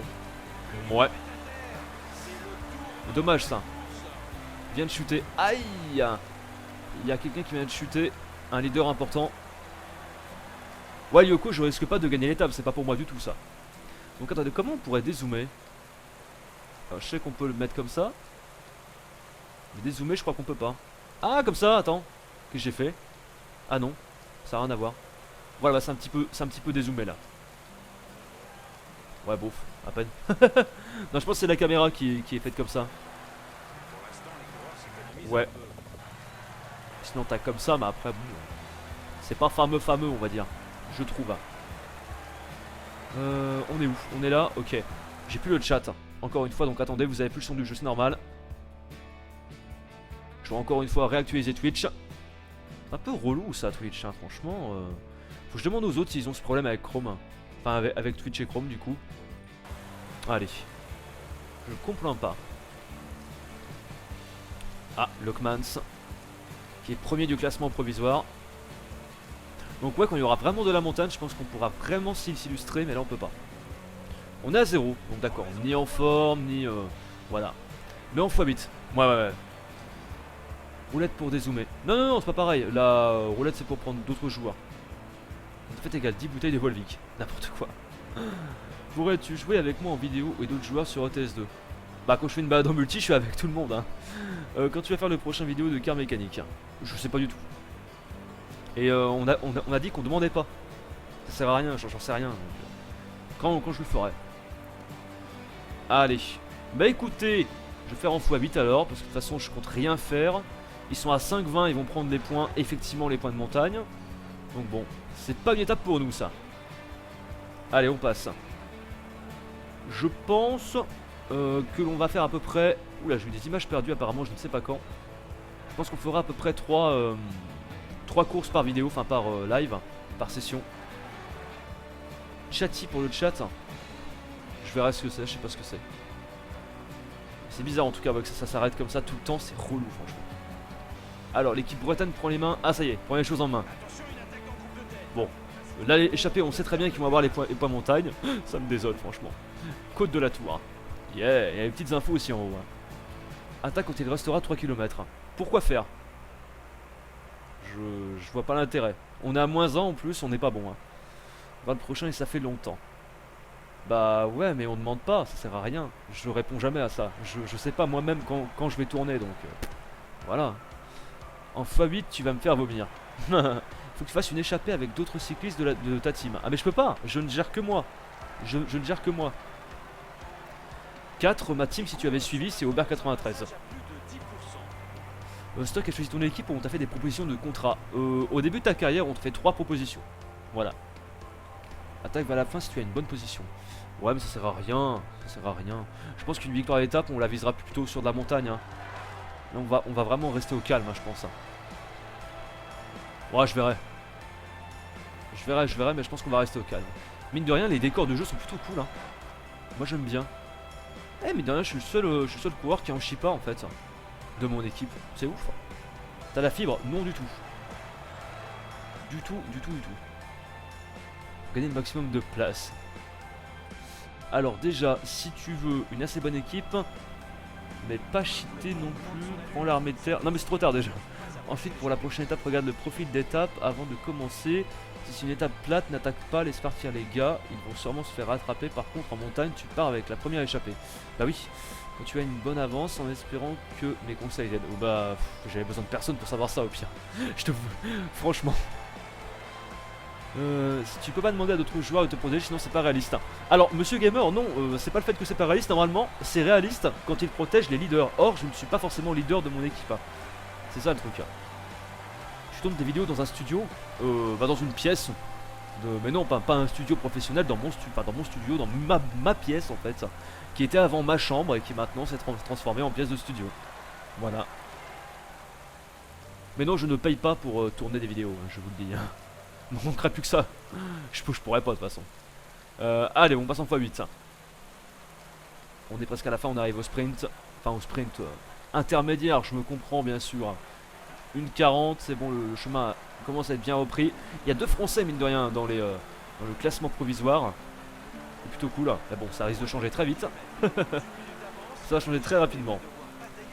Ouais. Dommage ça. Il vient de chuter. Aïe. Il y a quelqu'un qui vient de chuter. Un leader important. Ouais Lyoko, je risque pas de gagner l'étape. C'est pas pour moi du tout ça. Donc attendez, comment on pourrait dézoomer? Alors, je sais qu'on peut le mettre comme ça. Mais dézoomer je crois qu'on peut pas. Ah comme ça, attends. Qu'est-ce que j'ai fait? Ah non, ça n'a rien à voir. Voilà, c'est un petit peu dézoomé là. Ouais, bof, à peine. Non, je pense que c'est la caméra qui est faite comme ça. Ouais. Sinon, t'as comme ça, mais après, bon, c'est pas fameux, on va dire. Je trouve. On est où? On est là? Ok. J'ai plus le chat. Encore une fois, donc attendez, vous avez plus le son du jeu, c'est normal. Je vais encore une fois réactualiser Twitch. Un peu relou ça Twitch, hein, franchement. Faut que je demande aux autres s'ils ont ce problème avec Chrome. Enfin avec Twitch et Chrome du coup. Allez. Je comprends pas. Ah, Lockmans. Qui est premier du classement provisoire. Donc ouais, quand il y aura vraiment de la montagne, je pense qu'on pourra vraiment s'illustrer, mais là on peut pas. On est à 0, donc d'accord, ni en forme, ni... voilà. Mais en x8. Ouais. Roulette pour dézoomer. Non, c'est pas pareil. La roulette c'est pour prendre d'autres joueurs. En fait égale 10 bouteilles de Volvic. N'importe quoi. Pourrais-tu jouer avec moi en vidéo et d'autres joueurs sur ETS2? Bah quand je fais une balade en multi, je suis avec tout le monde. Hein. Quand tu vas faire le prochain vidéo de car mécanique? Je sais pas du tout. Et on a dit qu'on demandait pas. Ça sert à rien, j'en sais rien. Donc, quand je le ferai. Allez. Bah écoutez, je vais faire en x8 alors, parce que de toute façon je compte rien faire. Ils sont à 5,20, ils vont prendre les points, effectivement les points de montagne. Donc bon, c'est pas une étape pour nous ça. Allez, on passe. Je pense que l'on va faire à peu près... Oula, j'ai eu des images perdues apparemment, je ne sais pas quand. Je pense qu'on fera à peu près 3 courses par vidéo, enfin par live, par session. Chatty pour le chat. Je verrai ce que c'est, je sais pas ce que c'est. C'est bizarre en tout cas, que ça s'arrête comme ça tout le temps, c'est relou franchement. Alors l'équipe Bretagne prend les mains, ah ça y est, prend les choses en main. Bon, là les échappés on sait très bien qu'ils vont avoir les points montagne. Ça me désole franchement. Côte de la Tour. Yeah, il y a des petites infos aussi en haut. Attaque quand il restera 3 km. Pourquoi faire? Je vois pas l'intérêt. On est à -1 en plus, on n'est pas bon. Le prochain et ça fait longtemps. Bah ouais, mais on demande pas, ça sert à rien. Je réponds jamais à ça. Je sais pas moi-même quand je vais tourner, donc voilà. En x8, tu vas me faire vomir. Faut que tu fasses une échappée avec d'autres cyclistes de ta team. Ah mais je peux pas, je ne gère que moi. Je ne gère que moi. 4, ma team, si tu avais suivi, c'est Aubert93. Stock a choisi ton équipe ou on t'a fait des propositions de contrat? Au début de ta carrière, on te fait 3 propositions. Voilà. Attaque vers la fin si tu as une bonne position. Ouais, mais ça sert à rien. Ça sert à rien. Je pense qu'une victoire d'étape, on la visera plutôt sur de la montagne. Hein. Là, on va vraiment rester au calme, hein, je pense. Ouais, je verrai. Je verrai, mais je pense qu'on va rester au calme. Mine de rien, les décors de jeu sont plutôt cool. Hein. Moi, j'aime bien. Eh, mine de rien, je suis le seul coureur qui en chie pas, en fait. De mon équipe. C'est ouf. T'as la fibre? Non, du tout. Du tout. Gagner le maximum de place. Alors déjà, si tu veux une assez bonne équipe, mais pas cheater non plus, prends l'armée de terre. Non mais c'est trop tard déjà. Ensuite pour la prochaine étape, regarde le profil d'étape avant de commencer. Si c'est une étape plate, n'attaque pas, laisse partir les gars, ils vont sûrement se faire rattraper. Par contre en montagne, tu pars avec la première échappée. Bah oui, quand tu as une bonne avance en espérant que mes conseils aident. Oh bah, j'avais besoin de personne pour savoir ça au pire. Je te franchement. Si tu peux pas demander à d'autres joueurs de te protéger, sinon c'est pas réaliste. Alors, monsieur Gamer, non, c'est pas le fait que c'est pas réaliste. Normalement, c'est réaliste quand il protège les leaders. Or, je ne suis pas forcément leader de mon équipe. C'est ça le truc. Je tourne des vidéos dans un studio, dans une pièce. Mais non, pas un studio professionnel, dans mon studio, dans ma pièce en fait, qui était avant ma chambre et qui maintenant s'est transformée en pièce de studio. Voilà. Mais non, je ne paye pas pour tourner des vidéos, je vous le dis. Il ne manquerait plus que ça. Je pourrais pas de toute façon. Allez, on passe en x8. On est presque à la fin, on arrive au sprint. Enfin au sprint intermédiaire, je me comprends bien sûr. 1,40, c'est bon, le chemin commence à être bien repris. Il y a 2 Français mine de rien dans le classement provisoire. C'est plutôt cool. Mais bon, ça risque de changer très vite. Ça va changer très rapidement.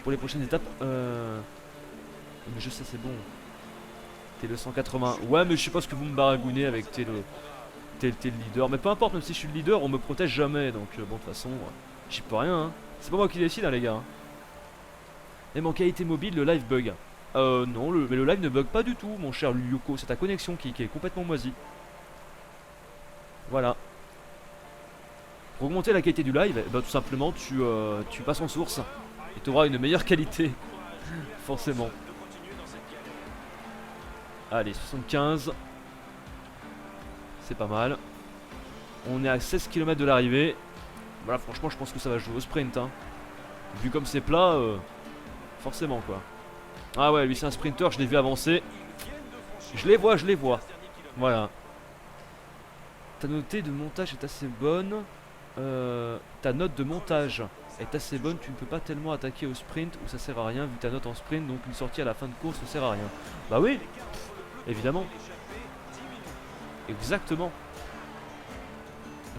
Pour les prochaines étapes, mais je sais, c'est bon. T'es le 180. Ouais, mais je sais pas ce que vous me baragouinez avec t'es le leader. Mais peu importe, même si je suis le leader, on me protège jamais. Donc bon, de toute façon, j'y peux rien. Hein. C'est pas moi qui décide, hein, les gars. Même en qualité mobile, le live bug. Non, mais le live ne bug pas du tout, mon cher Lyoko. C'est ta connexion qui est complètement moisie. Voilà. Pour augmenter la qualité du live, bah, tout simplement, tu passes en source. Et tu auras une meilleure qualité. Forcément. Allez, 75. C'est pas mal. On est à 16 km de l'arrivée. Voilà, franchement, je pense que ça va jouer au sprint. Hein. Vu comme c'est plat, forcément quoi. Ah ouais, lui c'est un sprinter, je l'ai vu avancer. Je les vois, je les vois. Voilà. Ta note de montage est assez bonne. Ta note de montage est assez bonne. Tu ne peux pas tellement attaquer au sprint où ça sert à rien vu ta note en sprint. Donc une sortie à la fin de course ne sert à rien. Bah oui, évidemment. Exactement.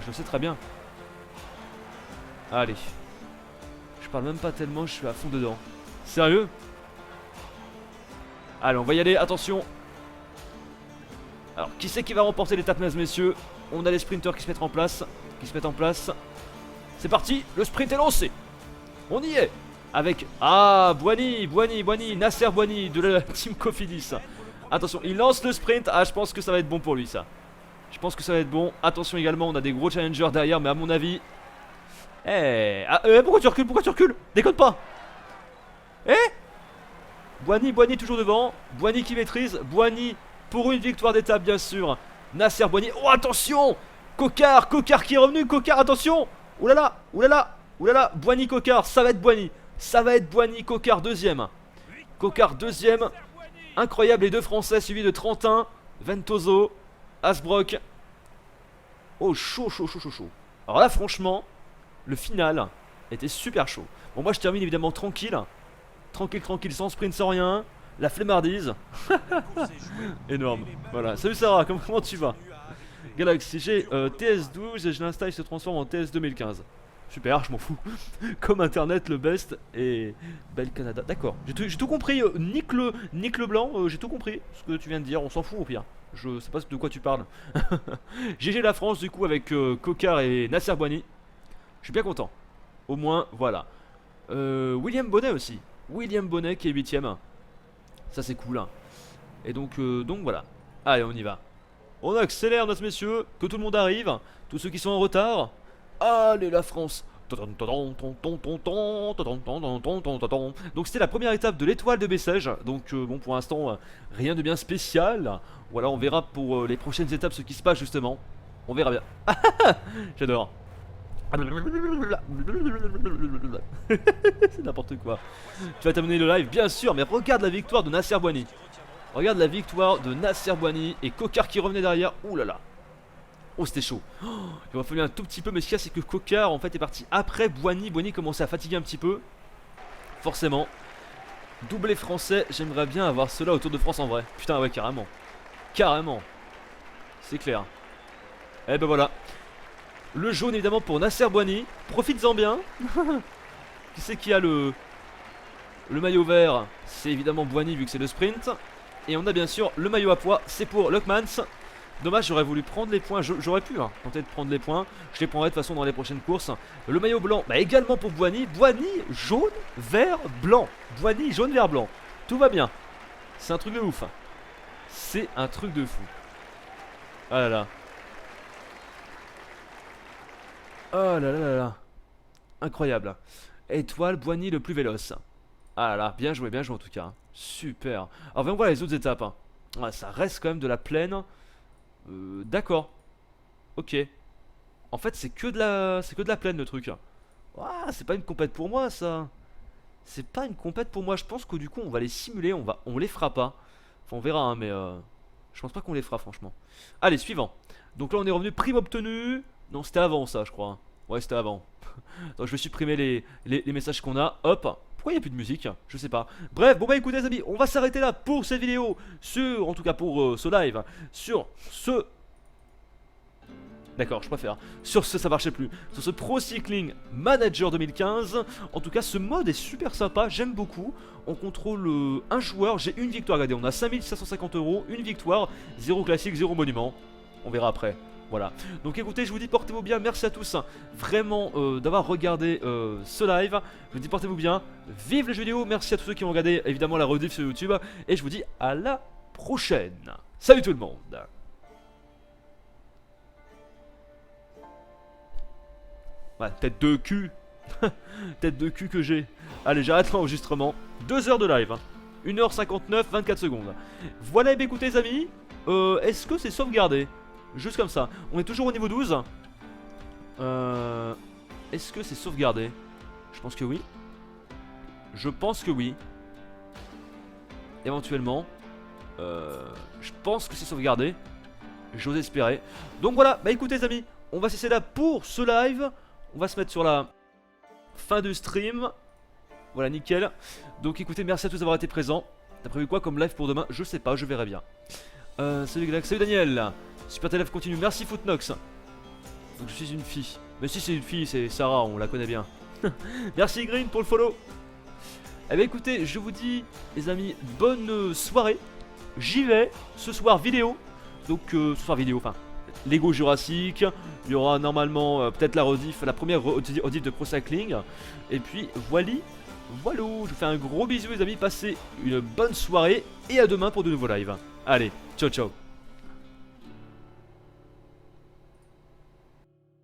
Je le sais très bien. Allez. Je parle même pas tellement, je suis à fond dedans. Sérieux? Allez, on va y aller, attention. Alors, qui c'est qui va remporter l'étape, mesdames, messieurs? On a les sprinteurs qui se mettent en place. C'est parti, le sprint est lancé. On y est. Avec, Boigny, Nasser Boigny de la team Cofidis. Attention, il lance le sprint. Ah, je pense que ça va être bon pour lui, ça. Je pense que ça va être bon. Attention également, on a des gros challengers derrière, mais à mon avis... pourquoi tu recules? Déconne pas. Boigny toujours devant. Boigny qui maîtrise. Boigny pour une victoire d'étape, bien sûr. Nasser Boigny. Oh, attention! Coquard qui est revenu. Coquard, attention! Oulala. Boigny, Coquard, ça va être Boigny. Coquard deuxième. Incroyable, les deux Français suivis de Trentin, Ventoso, Asbrock. Oh, chaud. Alors là, franchement, le final était super chaud. Bon, moi je termine évidemment tranquille, sans sprint, sans rien. La flemmardise. Énorme. Voilà. Salut Sarah, comment tu vas? Galaxy G, TS12, et je l'installe, il se transforme en TS 2015. Super, je m'en fous. Comme internet, le best et Belle Canada. D'accord, j'ai tout compris. Nick Leblanc, j'ai tout compris ce que tu viens de dire. On s'en fout au pire. Je sais pas de quoi tu parles. GG la France, du coup, avec Coquard et Nasser Boigny. Je suis bien content. Au moins, voilà. William Bonnet aussi. William Bonnet qui est 8ème. Ça, c'est cool. Hein. Et donc voilà. Allez, on y va. On accélère, mesdames, messieurs. Que tout le monde arrive. Tous ceux qui sont en retard. Allez, la France. Donc c'était la première étape de l'étoile de Bessèges. Donc bon, pour l'instant rien de bien spécial. Voilà, on verra pour les prochaines étapes ce qui se passe justement. On verra bien. J'adore. C'est n'importe quoi. Tu vas t'amener le live, bien sûr. Mais regarde la victoire de Nasser Boigny. Et Coquard qui revenait derrière. Ouh là là. Oh, c'était chaud. Il m'a fallu un tout petit peu, mais ce qu'il y a, c'est que Coquard en fait est parti après Boigny. Boigny commençait à fatiguer un petit peu. Forcément. Doublé français, j'aimerais bien avoir cela au Tour de France en vrai. Putain, ouais, carrément. C'est clair. Et ben voilà. Le jaune évidemment pour Nasser Boigny. Profites-en bien. Qui c'est qui a le maillot vert? C'est évidemment Boigny vu que c'est le sprint. Et on a bien sûr le maillot à pois, c'est pour Lockmans. Dommage, j'aurais voulu prendre les points, j'aurais pu tenter de prendre les points. Je les prendrai de toute façon dans les prochaines courses. Le maillot blanc, bah également pour Boigny. Boigny, jaune, vert, blanc. Boigny, jaune, vert, blanc. Tout va bien. C'est un truc de ouf. Ah là là. Oh là là là là. Incroyable. Étoile, Boigny le plus véloce. Ah là là, bien joué en tout cas. Super. Alors viens voir les autres étapes. Ah, ça reste quand même de la plaine. D'accord. Ok. En fait c'est que de la plaine le truc. Ah, c'est pas une compète pour moi ça. Je pense que du coup on va les simuler. On les fera pas. Enfin on verra hein, mais je pense pas qu'on les fera franchement. Allez, suivant. Donc là on est revenu, prime obtenue. Non, c'était avant ça je crois. Ouais, c'était avant. Donc je vais supprimer les messages qu'on a. Hop. Pourquoi il n'y a plus de musique? Je sais pas. Bref, bon bah écoutez les amis, on va s'arrêter là pour cette vidéo. En tout cas pour ce live. Sur ce... D'accord, je préfère. Sur ce, ça marchait plus. Sur ce Pro Cycling Manager 2015. En tout cas, ce mode est super sympa. J'aime beaucoup. On contrôle un joueur. J'ai une victoire. Regardez, on a 5550 €. Une victoire. 0 classique, 0 monument. On verra après. Voilà. Donc écoutez, je vous dis portez-vous bien. Merci à tous vraiment d'avoir regardé ce live. Je vous dis portez-vous bien. Vive les jeux vidéo. Merci à tous ceux qui ont regardé évidemment la rediff sur YouTube. Et je vous dis à la prochaine. Salut tout le monde. Ouais, tête de cul. Tête de cul que j'ai. Allez, j'arrête l'enregistrement. 2 heures de live. 1h59, 24 secondes. Voilà, et bien écoutez les amis. Est-ce que c'est sauvegardé? Juste comme ça. On est toujours au niveau 12. Est-ce que c'est sauvegardé? Je pense que oui. Éventuellement. Je pense que c'est sauvegardé. J'ose espérer. Donc voilà, bah écoutez les amis, on va cesser là pour ce live. On va se mettre sur la fin du stream. Voilà, nickel. Donc écoutez, merci à tous d'avoir été présents. T'as prévu quoi comme live pour demain? Je sais pas, je verrai bien. Salut Galax, salut Daniel. Super tes lives continue, merci Footnox. Donc je suis une fille. Mais si c'est une fille, c'est Sarah, on la connaît bien. Merci Green pour le follow. Eh bien écoutez, je vous dis les amis, bonne soirée. J'y vais, ce soir vidéo. Donc ce soir vidéo, enfin Lego Jurassic. Il y aura normalement peut-être la rediff, la première rediff de Pro Cycling. Et puis voilà. Je vous fais un gros bisou les amis, passez une bonne soirée. Et à demain pour de nouveaux lives. Allez, ciao ciao.